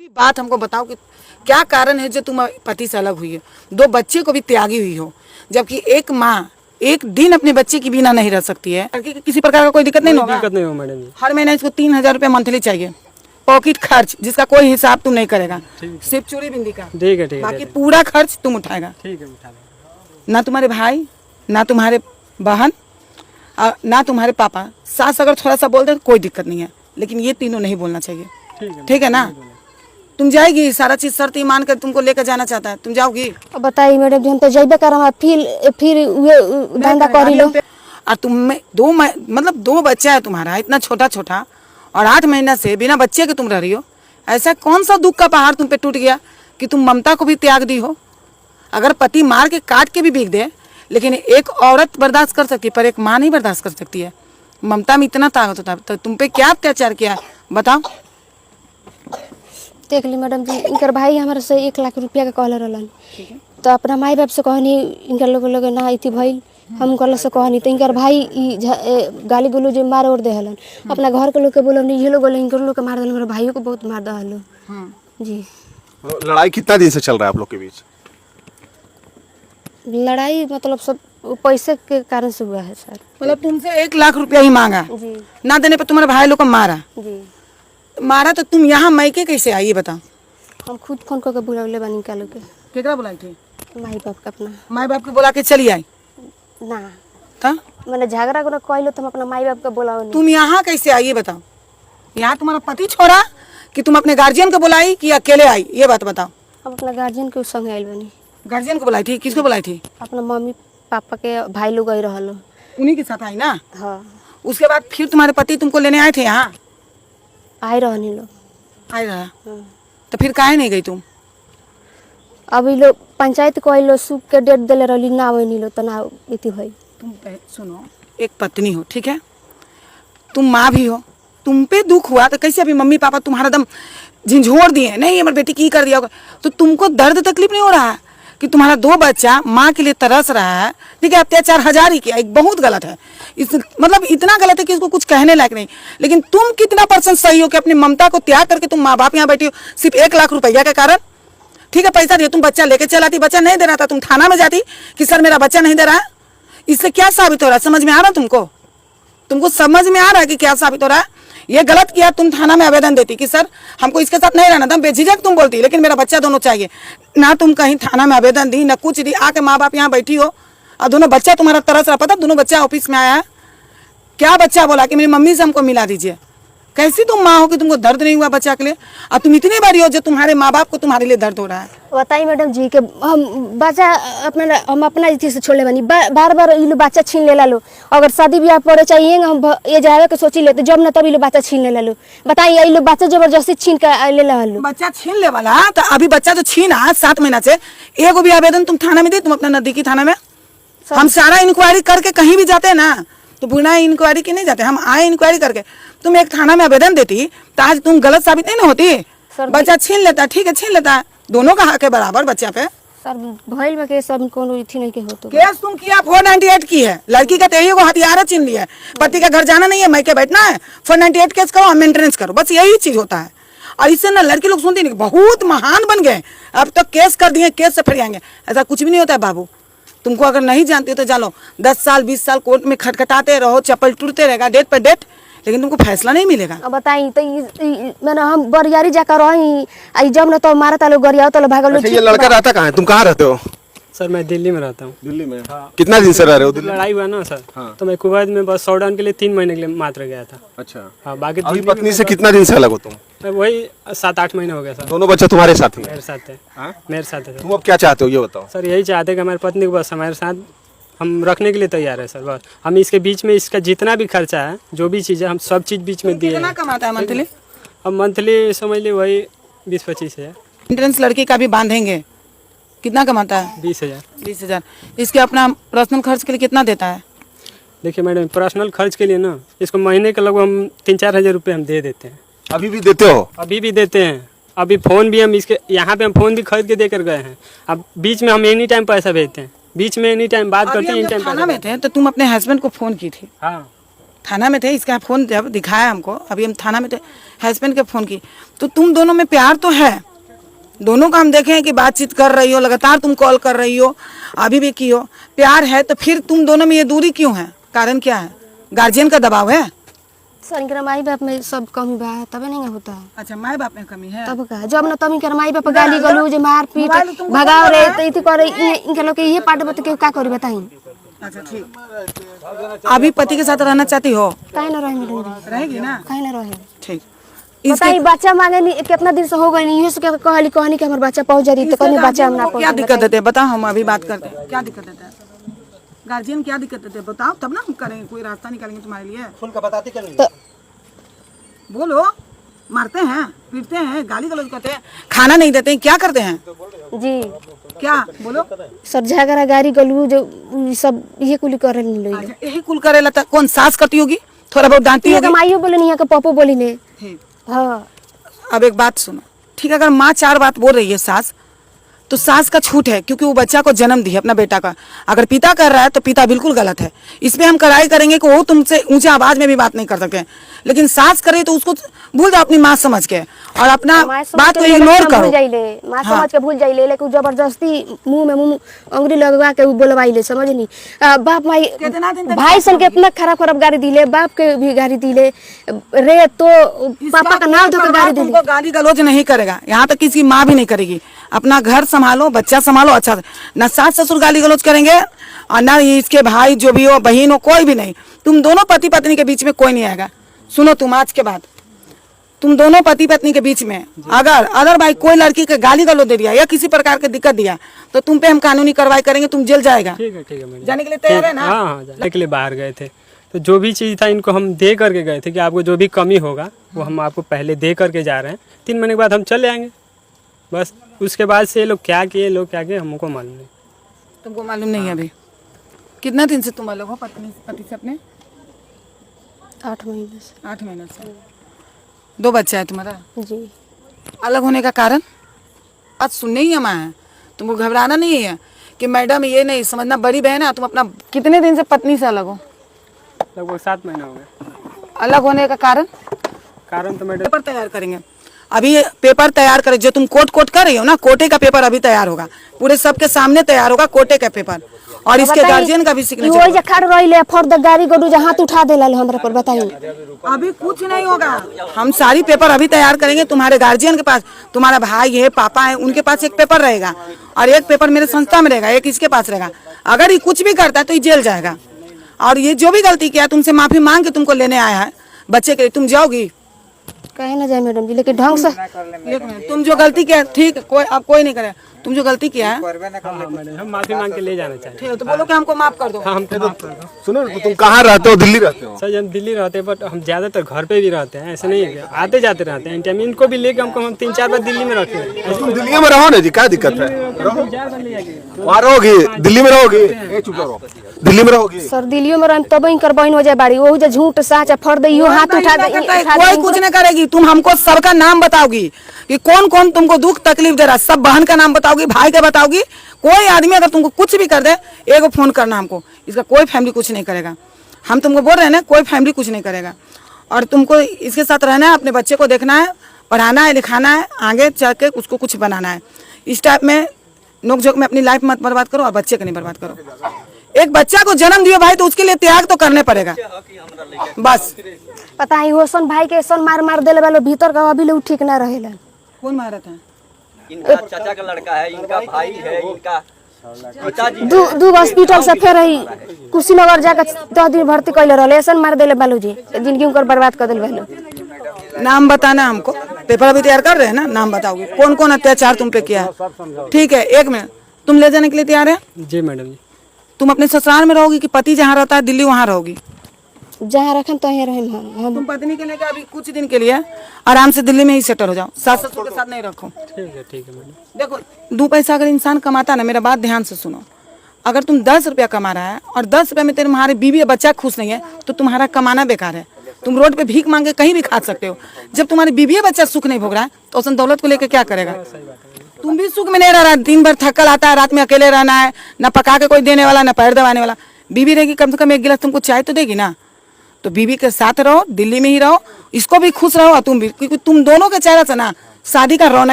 पूरी बात हमको बताओ कि क्या कारण है जो तुम पति से अलग हुई है, 2 बच्चे को भी त्यागी हुई हो, जबकि एक माँ एक दिन अपने बच्चे की बिना नहीं रह सकती है। किसी प्रकार का कोई दिक्कत नहीं होगा? दिक्कत नहीं हो मैडम जी। हर महीने इसको 3,000 रुपये मंथली चाहिए, पॉकेट खर्च जिसका कोई हिसाब तुम नहीं करेगा, सिर्फ चूड़ी बिंदी का। ठीक है, बाकी पूरा खर्च तुम उठाएगा। ठीक है, उठा लेंगे। ना तुम्हारे भाई, ना तुम्हारे बहन, ना तुम्हारे पापा। सास अगर थोड़ा सा बोल दे तो कोई दिक्कत नहीं है, लेकिन ये तीनों नहीं बोलना चाहिए। ठीक है ना? तुम जाएगी, सारा चीज शर्त मान कर तुमको लेकर जाना चाहता है, तुम जाओगी? बताइए मैडम जी, हम तो जाइबे करम, फिर धंधा करी लो। और तुम में मतलब 2 बच्चा है तुम्हारा, इतना छोटा छोटा, और 8 महीना से बिना बच्चे के तुम रह रही हो। ऐसा कौन सा दुख का पहाड़ तुम पे टूट गया कि तुम ममता को भी त्याग दी हो? अगर पति मार के काट के भी बिक दे, लेकिन एक औरत बर्दाश्त कर सकती है, पर एक माँ नहीं बर्दाश्त कर सकती है। ममता में इतना ताकत होता है, तो तुम पे क्या अत्याचार किया बताओ? देख ली मैडम जी, इनकर भाई हमारे से 1 लाख रुपया का कहले रहलन, तो अपना माई बाप से कहनी, इनकर लोग ना इति भइल, हम कहल से कहनी, तो इनकर भाई गाली गलौज मार और देहलन। अपना घर के लोग के बोलनी, ये लोग बोले इनकर लोग के मार देलन, मेरे भाइयों को बहुत मार दहलो। जी। लड़ाई कितना दिन से चल रहा है आप लोग के बीच? लड़ाई मतलब सब पैसे के कारण से हुआ है सर। मतलब तुमसे 1 लाख रुपया ही मांगा, जी। ना देने पे तुम्हारे भाई लोग को मारा? जी। मारा तो तुम यहाँ मैके कैसे आई, ये बताओ? हम खुद फोन करके बुलावले बानी का लोग के। केकरा बुलाई थी? माई बाप का अपना। माई बाप को बुला के चली आई ना था? मैंने झगड़ा को कहलो तो हम अपना माई बाप का बुलाओ। तुम यहाँ कैसे आई, ये बताओ? यहाँ तुम्हारा पति छोड़ा कि तुम अपने गार्जियन को बुलाई कि अकेले आई, ये बात बताओ? हम अपना गार्जियन के संग आइल बानी। गार्जियन को बुलाई थी? किसको बुलाई थी? अपना मम्मी पापा के भाई लोग आई रहलो, उन्हीं के साथ आई ना? हाँ। उसके बाद फिर तुम्हारे पति तुमको लेने आए थे यहाँ? आए रहनी लोग। आए रहा? तो फिर काहे नहीं गई तुम? अभी लोग पंचायत को आइलो, सुख के डेट दिले रहली, ना आवे लो तो ना इति भई। तुम सुनो, एक पत्नी हो, ठीक है, तुम माँ भी हो, तुम पे दुख हुआ तो कैसे? अभी मम्मी पापा तुम्हारा दम झिझोड़ दिए, नहीं हमारी बेटी की कर दिया होगा, तो तुमको दर्द तकलीफ नहीं हो रहा है कि तुम्हारा 2 बच्चा माँ के लिए तरस रहा है? ठीक है, अत्याचार 1000 ही किया, एक बहुत गलत है, इस मतलब इतना गलत है कि इसको कुछ कहने लायक नहीं। लेकिन तुम कितना % सही हो कि अपनी ममता को त्याग करके तुम माँ बाप यहाँ बैठी हो सिर्फ 1 लाख रुपया के कारण? ठीक है, पैसा दिया, तुम बच्चा लेके चलाती, बच्चा नहीं दे रहा था, तुम थाना में जाती कि सर मेरा बच्चा नहीं दे रहा है। इससे क्या साबित हो रहा है? समझ में आ रहा तुमको? तुमको समझ में आ रहा है कि क्या साबित हो रहा है? ये गलत किया, तुम थाना में आवेदन देती कि सर हमको इसके साथ नहीं रहना था, बेझिझक तुम बोलती लेकिन मेरा बच्चा दोनों चाहिए। ना तुम कहीं थाना में आवेदन दी, ना कुछ दी, आके माँ बाप यहाँ बैठी हो और दोनों बच्चा तुम्हारा तरस रहा। पता दोनों बच्चा ऑफिस में आया है, क्या बच्चा बोला कि मेरी मम्मी से हमको मिला दीजिए। कैसी तुम माँ हो कि तुमको दर्द नहीं हुआ बच्चा के लिए? और तुम इतनी बड़ी हो जो तुम्हारे माँ बाप को तुम्हारे लिए दर्द हो रहा है। बताइए मैडम जी के हम बच्चा हम अपना इति से छोड़ले बानी, बार बार ये लोग बच्चा छीन ले लो। अगर शादी ब्याह पड़े चाहिए हम ये जावे के सोची लेते, जब ना तब ये लोग बच्चा छीन ले लो। बताइए ये लोग बच्चा जबरदस्ती छीन के ले लो। बच्चा छीन ले वाला? तो अभी बच्चा तो छीना 7 महीना से, एगो भी आवेदन तुम थाना में दी? तुम अपना नजदीकी थाना में, हम सारा इंक्वायरी करके कहीं भी जाते हैं ना, तो बिना इंक्वायरी के नहीं जाते, हम आए इंक्वायरी करके। तुम एक थाना में आवेदन देती तो आज तुम गलत साबित नहीं ना होती। बच्चा छीन लेता, ठीक है छीन लेता है, दोनों का हक है बराबर बच्चा पे। सर भइल में केस सब कोनो इथी नहीं के होतो। केस तुम किया 498 की है, लड़की का तो यही वो हथियार छीन लिया है, पति का घर जाना नहीं है, मैके बैठना है, 498 केस करो, मेंटेनेंस करो, बस यही चीज होता है। और इससे ना लड़की लोग सुनती नहीं, बहुत महान बन गए, अब तो केस कर दिए, केस से फिर आएंगे। ऐसा कुछ भी नहीं होता है बाबू। तुमको अगर नहीं जानते हो तो जानो 10 साल 20 साल कोर्ट में खटखटाते रहो, चप्पल टूटते रहेगा डेट पर डेट, लेकिन तुमको फैसला नहीं मिलेगा। अब बताई तो मैंने हम बरियारी जाकर रही, जब ना तो मारा तालो गरिया तो भागल। ये लड़का रहता कहाँ है? तुम कहाँ रहते हो? सर मैं दिल्ली में रहता हूँ। दिल्ली में? हाँ। कितना दिन से रह रहे हो दिल्ली? लड़ाई हुआ ना सर। हाँ। तो मैं कुवैत में बस शॉटडाउन के लिए 3 महीने के लिए मात्र गया था। अच्छा। हाँ, बाकी अभी पत्नी से कितना दिन से अलग हो तुम? वही 7-8 महीने हो गया सर। दोनों बच्चे तुम्हारे साथ ही? मेरे साथ है। हाँ? मेरे साथ है। तुम अब क्या चाहते हो ये बताओ? सर यही चाहते हैं कि हमारी पत्नी को बस हमारे साथ हम रखने के लिए तैयार है सर। बस हम इसके बीच में इसका जितना भी खर्चा है, जो भी चीज़ है, हम सब चीज़ बीच में दिए। कितना कमाता है मंथली? हम मंथली समझ ली वही 20-25 है। मेंटेनेंस लड़की का भी बांधेंगे, कितना कमाता है? 20,000। 20,000। इसके अपना पर्सनल खर्च के लिए कितना देता है? देखिए मैडम, पर्सनल खर्च के लिए ना इसको महीने के लगभग हम 3-4 हज़ार रुपये हम दे देते हैं। अभी भी देते हो? अभी भी देते हैं। अभी फ़ोन भी हम इसके यहाँ पे हम फ़ोन भी खरीद के देकर गए हैं। अब बीच में हम एनी टाइम पैसा भेजते हैं, बीच में एनी टाइम बात करते हैं, एनी टाइम थाना में थे तो तुम अपने हस्बैंड को फोन की थी? हाँ। थाना में थे, इसका फ़ोन जब दिखाया हमको, अभी हम थाना में थे, हस्बैंड के फ़ोन की, तो तुम दोनों में प्यार तो है, दोनों का हम देखें कि बातचीत कर रही हो, लगातार तुम कॉल कर रही हो, अभी भी की हो, प्यार है, तो फिर तुम दोनों में ये दूरी क्यों है? कारण क्या है? गार्जियन का दबाव है? सर इनकर माई बाप में सब कमी बा, तबे नहीं होता। अच्छा, माँ बाप में कमी है? तब का जब न तब इनकर माई बाप गाली गलौज मार पीट भगाव रे तो इति करे इनकर लोग के ये पाट बत के का करी बताई। अच्छा ठीक, अभी पति के साथ रहना चाहती हो? काहे न रहे मैडम जी, रहेगी ना? काहे न रहे। ठीक, बताई बच्चा मांगे नहीं, कितना दिन से हो गई नहीं, से कहली कहनी कि हमर बच्चा पहुंच जाई तो कहनी बच्चा हम ना क्या पहुंच। दिक्कत देते हैं बताओ, हम अभी बात करते हैं। क्या दिक्कत देता है गार्जियन, क्या दिक्कत देते हैं बताओ, तब ना हम करेंगे, कोई रास्ता निकालेंगे तुम्हारे लिए। खुल का बताते क्यों नहीं? तो बोलो, मारते हैं, पीटते हैं, गाली गलौज करते हैं, खाना नहीं देते हैं, क्या करते हैं? जी क्या बोलो? सर झगड़ा गाड़ी गलू जो सब ये कुली करे नहीं लोग। अच्छा, यही कुल करेला था, कौन सास करती होगी, थोड़ा बहुत डांटती ये होगी? का माइयो बोले नहीं, यहाँ का पापो बोली ने। ठीक, हाँ अब एक बात सुनो, ठीक है, अगर माँ 4 बात बोल रही है सास, तो सास का छूट है, क्योंकि वो बच्चा को जन्म दी है अपना बेटा का। अगर पिता कर रहा है तो पिता बिल्कुल गलत है, इसमें हम कड़ाई करेंगे कि वो तुमसे ऊंचे आवाज में भी बात नहीं कर सकते, लेकिन सास करे तो उसको भूल जाओ अपनी माँ समझ के, और अपना बात को इग्नोर करो। माँ समझ के भूल जाइले, लेकिन जबरदस्ती मुंह में मुंह अंगुरी लगवा के बोलवाइले, समझ नहीं। बाप माई कितना दिन तक भाई सन के इतना खराब खराब गाड़ी दिले, बाप के भी गाड़ी दिले रे, तो पापा का नाम धोकर गाड़ी दिले। तुमको गाली गलौज नहीं करेगा, यहाँ तक किसी माँ भी नहीं करेगी। अपना घर संभालो, बच्चा संभालो अच्छा से। न सास ससुर गाली गलौज करेंगे और न इसके भाई जो भी हो, बहन हो, कोई भी नहीं। तुम दोनों पति पत्नी के बीच में कोई नहीं आएगा। सुनो, तुम आज के बाद तुम दोनों पति पत्नी के बीच में अगर भाई कोई लड़की के गाली गलौज दे दिया या किसी प्रकार की दिक्कत दिया तो तुम पे हम कानूनी कार्रवाई करेंगे, तुम जेल जाएगा। ठीक है मैडम। जाने के लिए तैयार है ना? हाँ हाँ, जाने के लिए बाहर गए थे, तो जो भी चीज़ था इनको हम दे करके गए थे कि आपको जो भी कमी होगा वो हम आपको पहले दे करके जा रहे हैं, 3 महीने के बाद हम चले आएंगे। बस उसके बाद से ये लोग क्या किए हमको मालूम नहीं। तुमको मालूम नहीं है अभी? कितना दिन से तुम अलग हो पति से अपने? 8 महीने से। 8 महीने से। 2 बच्चा है तुम्हारा? जी। अलग होने का कारण आज सुनने ही हम आए हैं। तुमको घबराना नहीं है कि मैडम ये नहीं समझना, बड़ी बहन है तुम। अपना कितने दिन से पत्नी से अलग हो? लगभग 7 महीने हो गए। अलग होने का कारण तो मैडम पेपर तैयार करेंगे अभी। पेपर तैयार करें, जो तुम कोर्ट कर रही हो ना, कोर्टे का पेपर अभी तैयार होगा, पूरे सबके सामने तैयार होगा कोर्टे का पेपर, और इसके गार्जियन का भी सिग्नेचर। वो जे खड़ रहिले फॉर द गाड़ी गोडू जहां हाथ उठा देला हमरा पर, बताइए। अभी कुछ नहीं होगा, हम सारी पेपर अभी तैयार करेंगे। तुम्हारे गार्जियन के पास, तुम्हारा भाई है, पापा है, उनके पास एक पेपर रहेगा और एक पेपर मेरे संस्था में रहेगा, एक इसके पास रहेगा। अगर ये कुछ भी करता है तो ये जेल जाएगा, और ये जो भी गलती किया तुमसे माफी मांग के तुमको लेने आया है बच्चे के लिए, तुम जाओगी? कहे ना जाए मैडम जी, लेकिन ढंग से तुम जो गलती किया, ठीक, कोई नहीं करे, तुम जो गलती किया है, मैडम हम माफी मांग के ले जाना चाहते ठीक है, तो बोलो कि हमको माफ कर दो। हैं। हमको माफ कर दो। सुनो, तुम कहाँ रहते हो? दिल्ली रहते हो? सर हम दिल्ली रहते हैं, बट हम ज़्यादातर घर पे भी रहते हैं, ऐसे नहीं है कि आते जाते रहते हैं। टाइम इनको भी लेके हम 3-4 बार दिल्ली में रखे हैं। तुम दिल्ली में रहो ना जी, क्या दिक्कत है? वहाँ रहोगी? दिल्ली में रहोगी? चुप रहो, दिल्ली में रहोगी? सर दिल्लियों में रहन तब इनकर बहन हो जाए बाड़ी, वो जो झूठ साच फड़ दे, यो हाथ उठा दे, कोई कुछ नहीं करेगी। तुम हमको सबका नाम बताओगी कि कौन कौन तुमको दुख तकलीफ दे रहा है, सब बहन का नाम बताओगी, भाई का बताओगी। कोई आदमी अगर तुमको कुछ भी कर दे, एक फोन करना हमको, इसका कोई फैमिली कुछ नहीं करेगा। हम तुमको बोल रहे हैं ना, कोई फैमिली कुछ नहीं करेगा, और तुमको इसके साथ रहना है, अपने बच्चे को देखना है, पढ़ाना है, लिखाना है, आगे चल के उसको कुछ बनाना है। इस टाइप में नोक झोंक में अपनी लाइफ मत बर्बाद करो और बच्चे को नहीं बर्बाद करो। एक बच्चा को जन्म दियो भाई, तो उसके लिए त्याग तो करने पड़ेगा। बस पता है होसन भाई के सन मार मार देले वालो भीतर का अभी लोग ठीक ना रहेला। कौन मारत है? इनका चाचा का लड़का है, इनका भाई है, इनका पिताजी। दू हॉस्पिटल से फिर रही कुशीनगर जाकर 10 दिन भर्ती कैले रहले, ऐसा मार देले बालू जी, जिंदगी उनकर बर्बाद कर देले वालो। नाम बताना हमको, पेपर अभी तैयार कर रहे हैं ना, नाम बताओगे कौन कौन अत्याचार तुम पे किया है। ठीक है, 1 मिनट, तुम ले जाने के लिए तैयार है? जी मैडम जी। तुम अपने ससुराल में रहोगी कि पति जहाँ रहता है दिल्ली वहाँ रहोगी? जहाँ रखन तो यहाँ रहे हम। तुम पत्नी के लेकर अभी कुछ दिन के लिए आराम से दिल्ली में ही सेटल हो जाओ, सास ससुर के साथ नहीं रखो। ठीक है मैडम। देखो, 2 पैसा अगर इंसान कमाता ना, मेरा बात ध्यान से सुनो, अगर तुम 10 रुपया कमा रहा है और 10 रुपया में तुम्हारे बीवी या बच्चा खुश नहीं है, तो तुम्हारा कमाना बेकार है। तुम रोड पे भीख मांगे कहीं भी खा सकते हो। जब तुम्हारी बीवी या बच्चा सुख नहीं भोग रहा है तो उस दौलत को लेकर क्या करेगा? तुम भी सुख में नहीं रह रहा, दिन भर थकल आता है, रात में अकेले रहना है, न पका के कोई देने वाला, न पैर दबाने वाला। बीवी रहेगी, कम से कम 1 गिलास तुमको चाय तो देगी ना। तो बीवी के साथ रहो, दिल्ली में ही रहो, इसको भी खुश रहो और तुम भी, क्योंकि तुम दोनों के चेहरे से ना शादी का रौनक